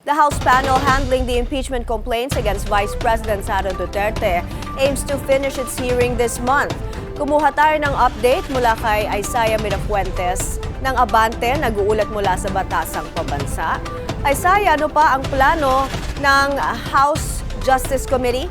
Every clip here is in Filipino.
The House panel handling the impeachment complaints against Vice President Sara Duterte aims to finish its hearing this month. Kumuha tayo ng update mula kay Isaiah Mirafuentes ng Abante, nag-uulat mula sa Batasang Pambansa. Isaiah, ano pa ang plano ng House Justice Committee?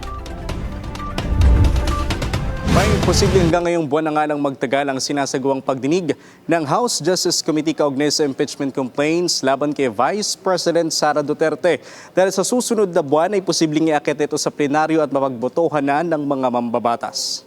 May posible hanggang ngayong buwan na nga lang magtagal ang sinasagawang pagdinig ng House Justice Committee kaugnay sa impeachment complaints laban kay Vice President Sara Duterte. Dahil sa susunod na buwan ay posibleng iakyat ito sa plenaryo at mapagbotohan na ng mga mambabatas.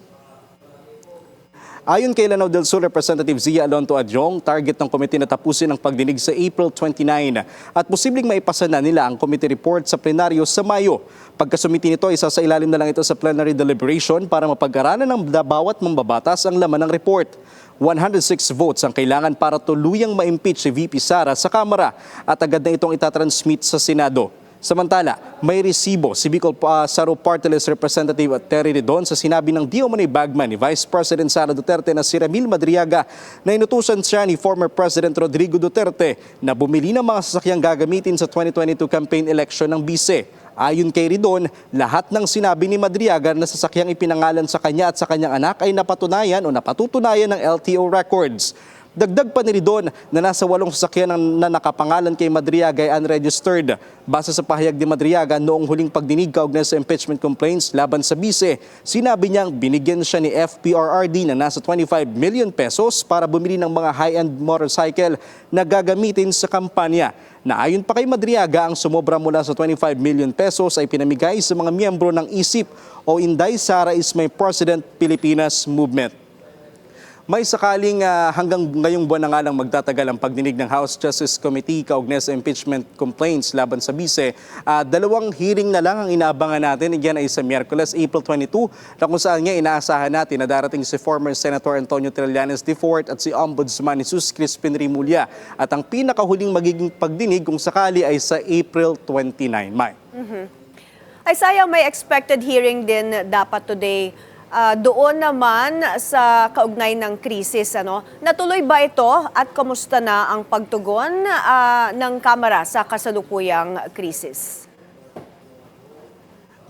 Ayon kay Lanao del Sur Representative Zia Alonto Adjong, target ng komite na tapusin ang pagdinig sa April 29 at posibleng maipasa na nila ang committee report sa plenaryo sa Mayo. Pagkasumiti nito, isa sa ilalim na lang ito sa plenary deliberation para mapag-aralan ng bawat mambabatas ang laman ng report. 106 votes ang kailangan para tuluyang ma-impeach si VP Sara sa Kamara at agad na itong itatransmit sa Senado. Samantala, may resibo si Bicol Saro Party List Representative Terry Redon sa sinabi ng di umano'y bagman ni Vice President Sara Duterte na si Ramil Madriaga na inutusan siya ni former President Rodrigo Duterte na bumili ng mga sasakyang gagamitin sa 2022 campaign election ng bise. Ayon kay Redon, lahat ng sinabi ni Madriaga na sasakyang ipinangalan sa kanya at sa kanyang anak ay napatunayan o napatutunayan ng LTO records. Dagdag pa ni Redon na nasa 8 sasakyan na nakapangalan kay Madriaga ay unregistered. Base sa pahayag ni Madriaga noong huling pagdinig kaugnay sa impeachment complaints laban sa bise, sinabi niyang binigyan siya ni FPRRD na nasa 25 million pesos para bumili ng mga high-end motorcycle na gagamitin sa kampanya. Na ayon pa kay Madriaga, ang sumobra mula sa 25 million pesos ay pinamigay sa mga miyembro ng ISIP o Inday Sara is My President Pilipinas Movement. May sakaling hanggang ngayong buwan na nga lang magtatagal ang pagdinig ng House Justice Committee kaugnay sa impeachment complaints laban sa bise. 2 hearing na lang ang inaabangan natin. Iyan ay sa Miyerkules, April 22, na kung saan nga inaasahan natin na darating si former Senator Antonio Trillanes IV at si Ombudsman Jesus Crispin Rimulya. At ang pinakahuling magiging pagdinig kung sakali ay sa April 29. May. Isaiah, may expected hearing din dapat today. Doon naman sa kaugnay ng krisis, natuloy ba ito at kamusta na ang pagtugon ng Kamara sa kasalukuyang krisis?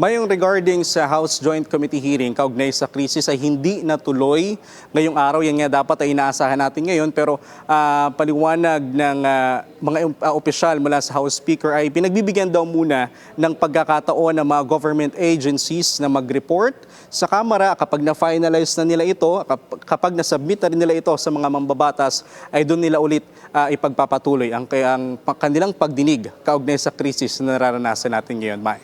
Mayong regarding sa House Joint Committee hearing kaugnay sa krisis ay hindi natuloy ngayong araw. Yan nga dapat ay inaasahan natin ngayon. Pero paliwanag ng mga opisyal mula sa House Speaker ay pinagbibigyan daw muna ng pagkakataon ng mga government agencies na mag-report sa Kamara kapag na-finalize na nila ito, kapag na-submit na rin nila ito sa mga mambabatas, ay doon nila ulit ipagpapatuloy ang kanilang pagdinig kaugnay sa krisis na nararanasan natin ngayon, May.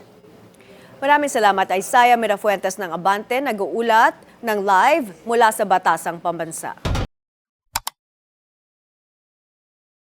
Maraming salamat, Isaiah Mirafuentes ng Abante, nag-uulat ng live mula sa Batasang Pambansa.